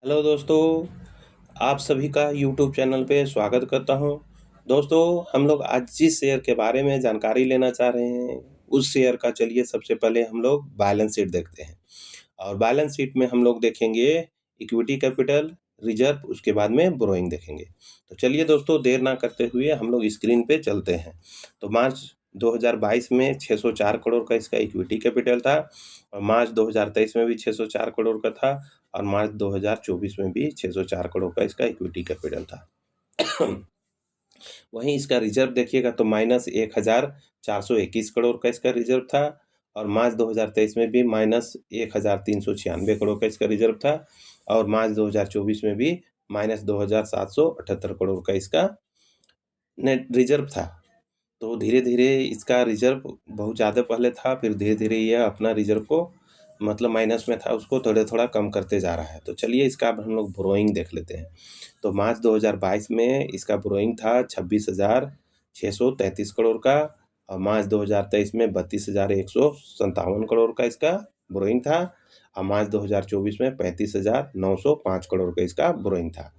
Hello दोस्तों, आप सभी का यूट्यूब चैनल पे स्वागत करता हूँ। दोस्तों, हम लोग आज जिस शेयर के बारे में जानकारी लेना चाह रहे हैं, उस शेयर का चलिए सबसे पहले हम लोग बैलेंस शीट देखते हैं। और बैलेंस शीट में हम लोग देखेंगे इक्विटी कैपिटल, रिजर्व, उसके बाद में बोरोइंग देखेंगे। तो चलिए दोस्तों, देर ना करते हुए हम लोग स्क्रीन पे चलते हैं। तो मार्च 2022 में 604 करोड़ का इसका इक्विटी कैपिटल था और मार्च 2023 में भी 604 करोड़ का था और मार्च 2024 में भी 604 करोड़ का इसका इक्विटी कैपिटल था। वहीं इसका रिजर्व देखिएगा तो माइनस 1421 करोड़ का इसका रिजर्व था और मार्च 2023 में भी माइनस 1396 करोड़ का इसका रिजर्व था और मार्च 2024 में भी माइनस 2778 करोड़ का इसका नेट रिजर्व था। तो धीरे धीरे इसका रिजर्व बहुत ज़्यादा पहले था, फिर धीरे धीरे यह अपना रिजर्व को मतलब माइनस में था उसको थोड़ा थोड़ा कम करते जा रहा है। तो चलिए इसका अब हम लोग बोरोइंग देख लेते हैं। तो मार्च 2022 में इसका बोरोइंग था 26,633 करोड़ का और मार्च 2023 में 32,157 करोड़ का इसका बोरोइंग था और मार्च 2024 में 35,905 करोड़ का इसका बोरोइंग था।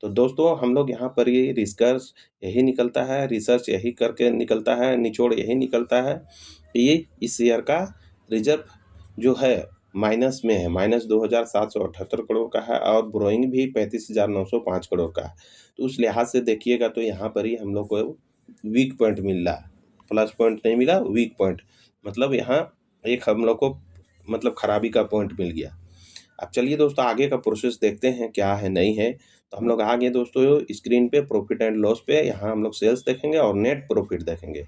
तो दोस्तों, हम लोग यहाँ पर ये रिस्कर्स यही निकलता है, रिसर्च यही करके निकलता है, निचोड़ यही निकलता है कि ये इस शेयर का रिजर्व जो है माइनस में है, माइनस 2,778 करोड़ का है और बोरोइंग भी 35,905 करोड़ का है। तो उस लिहाज से देखिएगा तो यहाँ पर ही हम लोग को वीक पॉइंट मिल रहा है, प्लस पॉइंट नहीं मिला, वीक पॉइंट मतलब यहाँ एक हम लोग को मतलब खराबी का पॉइंट मिल गया। अब चलिए दोस्तों, आगे का प्रोसेस देखते हैं क्या है नहीं है। तो हम लोग आ गए दोस्तों स्क्रीन पे प्रॉफिट एंड लॉस पे। यहाँ हम लोग सेल्स देखेंगे और नेट प्रॉफिट देखेंगे।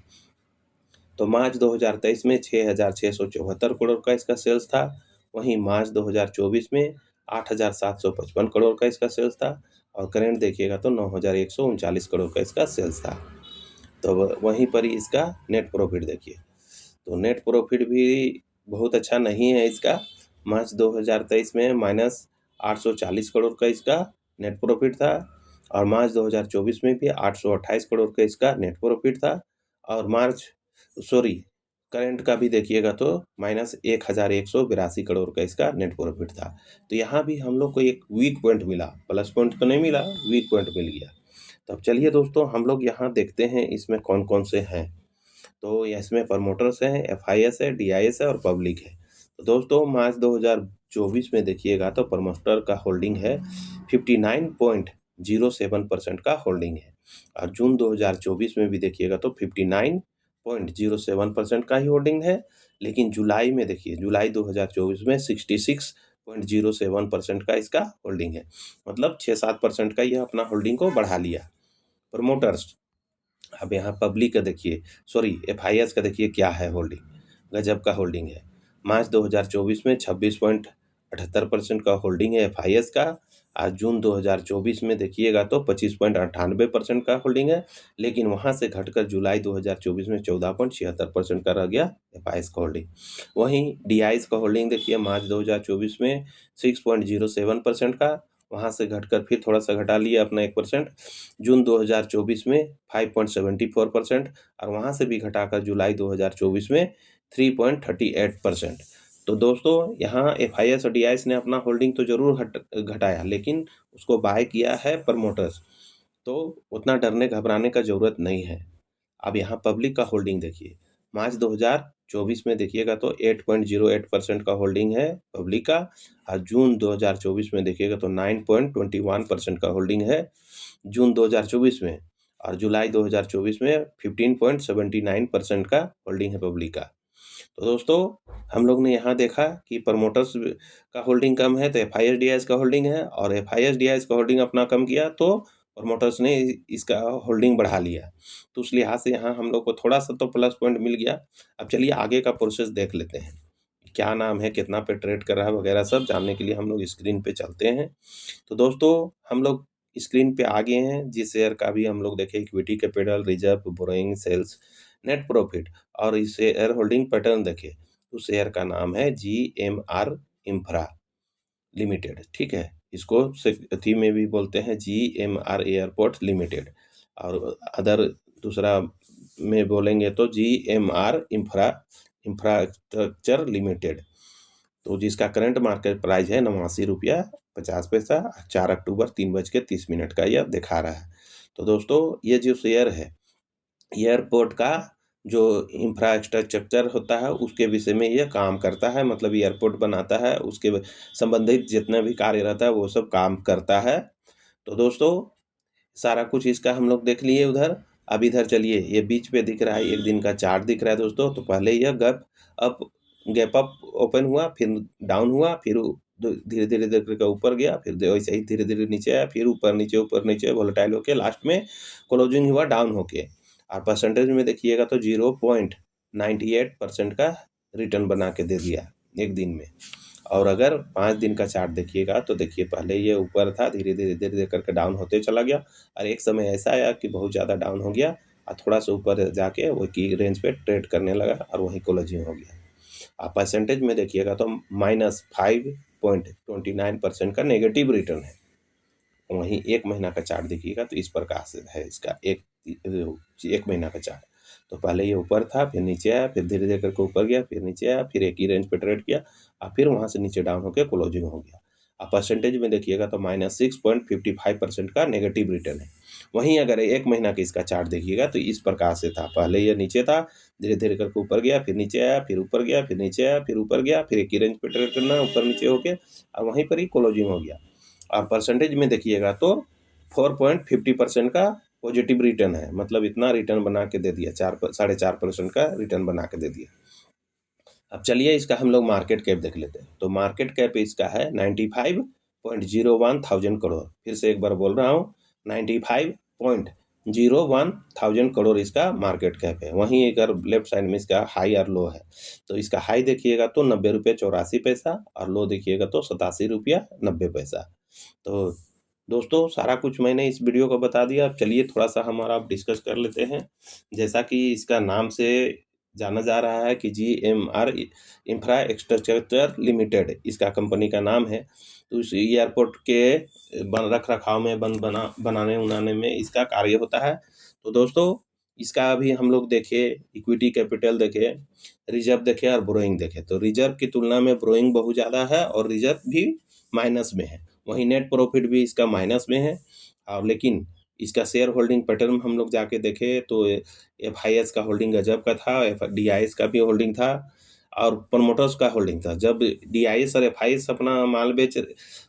तो मार्च 2023 में 6,674 करोड़ का इसका सेल्स था। वहीं मार्च 2024 में 8,755 करोड़ का इसका सेल्स था और करेंट देखिएगा तो 9,139 करोड़ का इसका सेल्स था। तो वहीं पर ही इसका नेट प्रॉफिट देखिए, तो नेट प्रॉफिट भी बहुत अच्छा नहीं है इसका। मार्च 2023 में माइनस 840 करोड़ का इसका नेट प्रॉफिट था और मार्च 2024 में भी 828 करोड़ का इसका नेट प्रॉफिट था और करंट का भी देखिएगा तो माइनस 1,182 करोड़ का इसका नेट प्रॉफिट था। तो यहाँ भी हम लोग को एक वीक पॉइंट मिला, प्लस पॉइंट तो नहीं मिला, वीक पॉइंट मिल गया। तो अब चलिए दोस्तों, हम लोग यहाँ देखते हैं इसमें कौन कौन से हैं। तो इसमें प्रमोटर्स हैं, एफआईएस है, डीआईएस है और पब्लिक है। तो दोस्तों, मार्च 2024 में देखिएगा तो प्रमोटर का होल्डिंग है 59.07% का होल्डिंग है और जून 2024 में भी देखिएगा तो 59.07% का ही होल्डिंग है। लेकिन जुलाई में देखिए, जुलाई 2024 में 66.07% का इसका होल्डिंग है, मतलब 6-7% का यह अपना होल्डिंग को बढ़ा लिया प्रमोटर्स। अब यहाँ पब्लिक का देखिए, एफआईएस का देखिए क्या है होल्डिंग, गजब का होल्डिंग है। मार्च 2024 में 26.78% का होल्डिंग है एफआईएस का। आज जून 2024 में देखिएगा तो 25.98% का होल्डिंग है, लेकिन वहाँ से घटकर जुलाई 2024 में 14.76% का रह गया एफआईएस का होल्डिंग। वहीं डीआईएस का होल्डिंग देखिए, मार्च 2024 में 6.07% का, वहाँ से घटकर फिर थोड़ा सा घटा लिया अपना 1%। जून 2024 में 5.74% और वहाँ से भी घटाकर जुलाई 2024 में 3.38%। तो दोस्तों, यहाँ एफआईएस और डीआईएस ने अपना होल्डिंग तो जरूर घटाया, लेकिन उसको बाय किया है प्रमोटर्स, तो उतना डरने घबराने का ज़रूरत नहीं है। अब यहाँ पब्लिक का होल्डिंग देखिए, मार्च 2024 में देखिएगा तो 8.08% का होल्डिंग है पब्लिक का और जून 2024 में देखिएगा तो 9.21% का होल्डिंग है जून 2024 में और जुलाई 2024 में 15.79% का होल्डिंग है पब्लिक का। तो दोस्तों, हम लोग ने यहाँ देखा कि प्रमोटर्स का होल्डिंग कम है तो एफआईएस डीआईएस का होल्डिंग है और एफआईएस डीआईएस का होल्डिंग अपना कम किया तो प्रमोटर्स ने इसका होल्डिंग बढ़ा लिया। तो उस लिहाज से यहाँ हम लोग को थोड़ा सा तो प्लस पॉइंट मिल गया। अब चलिए आगे का प्रोसेस देख लेते हैं, क्या नाम है, कितना पे ट्रेड कर रहा है वगैरह सब जानने के लिए हम लोग स्क्रीन पे चलते हैं। तो दोस्तों, हम लोग स्क्रीन पे आ गए हैं। जिस शेयर का भी हम लोग देखें equity capital, reserve, borrowing, sales, net profit और इस शेयर होल्डिंग पैटर्न देखें, तो शेयर का नाम है जीएमआर इंफ्रा लिमिटेड। ठीक है, इसको अथी में भी बोलते हैं जीएमआर एयरपोर्ट लिमिटेड और अदर दूसरा में बोलेंगे तो जीएमआर इंफ्रास्ट्रक्चर लिमिटेड। तो जिसका करंट मार्केट प्राइस है 89 रुपया 50 पैसा, 4 अक्टूबर 3:30 का यह दिखा रहा है। तो दोस्तों ये जो शेयर है, एयरपोर्ट का जो इंफ्रास्ट्रक्चर होता है उसके विषय में ये काम करता है, मतलब एयरपोर्ट बनाता है, उसके संबंधित जितना भी कार्य रहता है वो सब काम करता है। तो दोस्तों सारा कुछ इसका हम लोग देख लिए उधर। अब इधर चलिए, ये बीच पे दिख रहा है, एक दिन का चार्ट दिख रहा है दोस्तों। तो पहले यह गैप अप ओपन हुआ, फिर डाउन हुआ, फिर धीरे धीरे धीरे करके ऊपर गया, फिर वैसे ही धीरे धीरे नीचे आया, फिर ऊपर नीचे वोलेटाइल होके लास्ट में क्लोजिंग हुआ डाउन होके। और परसेंटेज में देखिएगा तो 0.98% का रिटर्न बना के दे दिया एक दिन में। और अगर 5 दिन का चार्ट देखिएगा तो देखिए पहले ये ऊपर था, धीरे धीरे धीरे धीरे करके डाउन होते चला गया, और एक समय ऐसा आया कि बहुत ज़्यादा डाउन हो गया और थोड़ा सा ऊपर जाके वो की रेंज पे ट्रेड करने लगा और वहीं क्लोजिंग हो गया। आप परसेंटेज में देखिएगा तो -5.29% का नेगेटिव रिटर्न है। वहीं एक महीना का चार्ट देखिएगा तो इस प्रकार से है इसका एक महीना का चार्ट। तो पहले ये ऊपर था, फिर नीचे आया, फिर धीरे धीरे करके ऊपर गया, फिर नीचे आया, फिर एक ही रेंज पे ट्रेड किया और फिर वहाँ से नीचे डाउन होकर क्लोजिंग हो गया। अब परसेंटेज में देखिएगा तो -6.55% का नेगेटिव रिटर्न है। वहीं अगर एक महीना का इसका चार्ट देखिएगा तो इस प्रकार से था, पहले ये नीचे था, धीरे धीरे करके ऊपर गया, फिर नीचे आया, फिर ऊपर गया, फिर नीचे आया, फिर ऊपर गया, फिर एक ही रेंज पे ट्रेड करना ऊपर नीचे होके और वहीं पर ही क्लोजिंग हो गया। और परसेंटेज में देखिएगा तो 4.50% का पॉजिटिव रिटर्न है, मतलब इतना रिटर्न बना के दे दिया, 4.5% का रिटर्न बना के दे दिया। अब चलिए इसका हम लोग मार्केट कैप देख लेते हैं। तो मार्केट कैप इसका है 95.01 थाउजेंड करोड़। फिर से एक बार बोल रहा हूँ, 95.01 थाउजेंड करोड़ इसका मार्केट कैप है। वहीं अगर लेफ्ट साइड में इसका हाई और लो है, तो इसका हाई देखिएगा तो 90 रुपये 84 पैसा और लो देखिएगा तो 87 रुपया 90 पैसा। तो दोस्तों सारा कुछ मैंने इस वीडियो को बता दिया। अब चलिए थोड़ा सा हमारा अब डिस्कस कर लेते हैं। जैसा कि इसका नाम से जाना जा रहा है कि GMR इंफ्रास्ट्रक्चर लिमिटेड इसका कंपनी का नाम है। तो इस एयरपोर्ट के रख रखाव में बनाने उनाने में इसका कार्य होता है। तो दोस्तों इसका अभी हम लोग देखे, इक्विटी कैपिटल देखे, रिजर्व देखे और ब्रोइंग देखे। तो रिजर्व की तुलना में ब्रोइंग बहुत ज़्यादा है और रिजर्व भी माइनस में है। वहीं नेट प्रॉफिट भी इसका माइनस में है। और लेकिन इसका शेयर होल्डिंग पैटर्न हम लोग जाके देखे तो FIS का होल्डिंग गजब का था, DIS का भी होल्डिंग था और प्रमोटर्स का होल्डिंग था। जब DIS और FIS अपना माल बेच,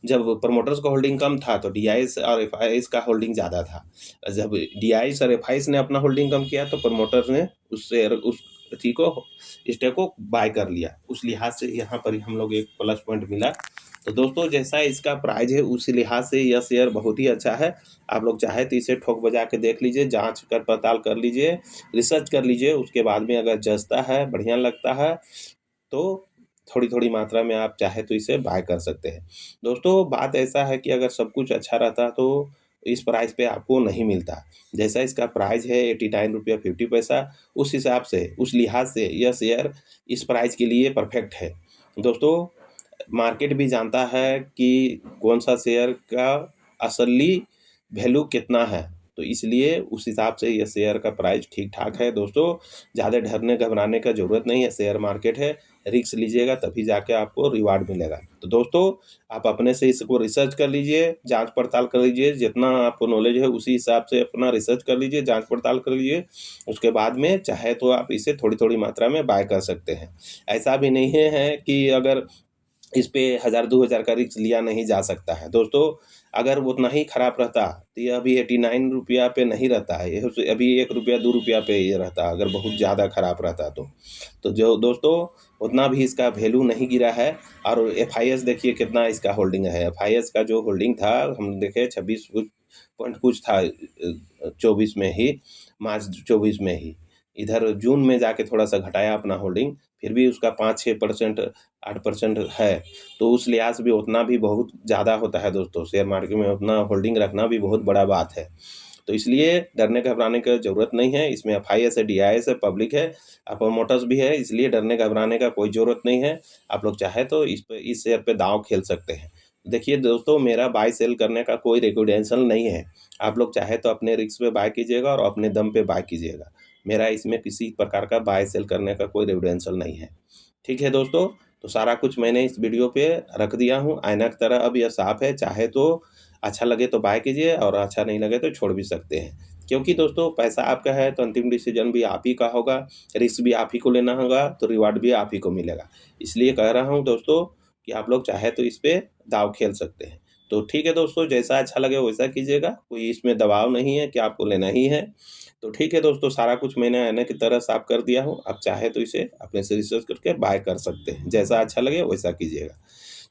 जब प्रमोटर्स का होल्डिंग कम था तो DIS और FIS का होल्डिंग ज़्यादा था। जब DIS और FIS ने अपना होल्डिंग कम किया तो प्रमोटर्स ने उस शेयर उस थी को स्टेक को बाय कर लिया। उस लिहाज से यहाँ पर हम लोग एक प्लस पॉइंट मिला। तो दोस्तों जैसा इसका प्राइस है उस लिहाज से यह शेयर बहुत ही अच्छा है। आप लोग चाहे तो इसे ठोक बजा के देख लीजिए, जांच कर पड़ताल कर लीजिए, रिसर्च कर लीजिए। उसके बाद में अगर जचता है, बढ़िया लगता है तो थोड़ी थोड़ी मात्रा में आप चाहे तो इसे बाय कर सकते हैं। दोस्तों बात ऐसा है कि अगर सब कुछ अच्छा रहता तो इस प्राइस पे आपको नहीं मिलता। जैसा इसका प्राइस है 89 रुपया 50 पैसा, उस हिसाब से उस लिहाज से यह शेयर इस प्राइस के लिए परफेक्ट है। दोस्तों मार्केट भी जानता है कि कौन सा शेयर का असली वैल्यू कितना है, तो इसलिए उस हिसाब से यह शेयर का प्राइस ठीक ठाक है। दोस्तों ज़्यादा डरने घबराने का ज़रूरत नहीं है, शेयर मार्केट है, रिस्क लीजिएगा तभी जाके आपको रिवार्ड मिलेगा। तो दोस्तों आप अपने से इसको रिसर्च कर लीजिए, जांच पड़ताल कर लीजिए, जितना आपको नॉलेज है उसी हिसाब से अपना रिसर्च कर लीजिए, जांच पड़ताल कर लीजिए। उसके बाद में चाहे तो आप इसे थोड़ी थोड़ी मात्रा में बाय कर सकते हैं। ऐसा भी नहीं है कि अगर इस पे 1000-2000 का रिस्क लिया नहीं जा सकता है। दोस्तों अगर वो उतना ही खराब रहता तो ये अभी 89 रुपया पे नहीं रहता है, ये अभी 1 रुपया 2 रुपया पे ये रहता अगर बहुत ज़्यादा खराब रहता तो जो दोस्तों उतना भी इसका वैल्यू नहीं गिरा है। और FIS देखिए कितना इसका होल्डिंग है। FIS का जो होल्डिंग था हम देखे 26 पॉइंट कुछ था 24 में ही, मार्च 24 में ही। इधर जून में जाके थोड़ा सा घटाया अपना होल्डिंग, फिर भी उसका 5-6% 8% है। तो उस लिहाज से भी उतना भी बहुत ज़्यादा होता है दोस्तों, शेयर मार्केट में उतना होल्डिंग रखना भी बहुत बड़ा बात है। तो इसलिए डरने घबराने की ज़रूरत नहीं है। इसमें FIS है, DIS है, पब्लिक है, प्रमोटर्स भी है, इसलिए डरने घबराने का कोई ज़रूरत नहीं है। आप लोग चाहे तो इस शेयर पे दांव खेल सकते हैं। देखिए दोस्तों मेरा बाय सेल करने का कोई रेगुलेशन नहीं है। आप लोग चाहे तो अपने रिस्क पे बाय कीजिएगा और अपने दम पे बाय कीजिएगा। मेरा इसमें किसी प्रकार का बाय सेल करने का कोई रेगुलेशन नहीं है। ठीक है दोस्तों, तो सारा कुछ मैंने इस वीडियो पे रख दिया हूँ, आईना की तरह अब यह साफ़ है। चाहे तो अच्छा लगे तो बाय कीजिए और अच्छा नहीं लगे तो छोड़ भी सकते हैं। क्योंकि दोस्तों पैसा आपका है तो अंतिम डिसीज़न भी आप ही का होगा, रिस्क भी आप ही को लेना होगा, तो रिवार्ड भी आप ही को मिलेगा। इसलिए कह रहा हूँ दोस्तों कि आप लोग चाहे तो इस पे दाँव खेल सकते हैं। तो ठीक है दोस्तों, जैसा अच्छा लगे वैसा कीजिएगा, कोई इसमें दबाव नहीं है कि आपको लेना ही है। तो ठीक है दोस्तों, सारा कुछ मैंने आईने की तरह साफ़ कर दिया हूँ, आप चाहे तो इसे अपने से रिसर्च करके बाय कर सकते हैं, जैसा अच्छा लगे वैसा कीजिएगा।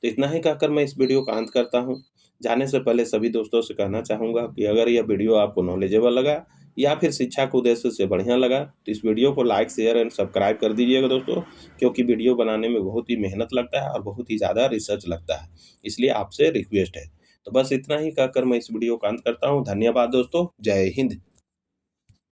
तो इतना ही कहकर मैं इस वीडियो का अंत करता हूँ। जाने से पहले सभी दोस्तों से कहना चाहूँगा कि अगर यह वीडियो आपको नॉलेजेबल लगा या फिर शिक्षा के उद्देश्य से बढ़िया लगा, तो इस वीडियो को लाइक, शेयर एंड सब्सक्राइब कर दीजिएगा दोस्तों, क्योंकि वीडियो बनाने में बहुत ही मेहनत लगता है और बहुत ही ज़्यादा रिसर्च लगता है। इसलिए आपसे रिक्वेस्ट है। तो बस इतना ही कहकर मैं इस वीडियो का अंत करता हूँ। धन्यवाद दोस्तों, जय हिंद।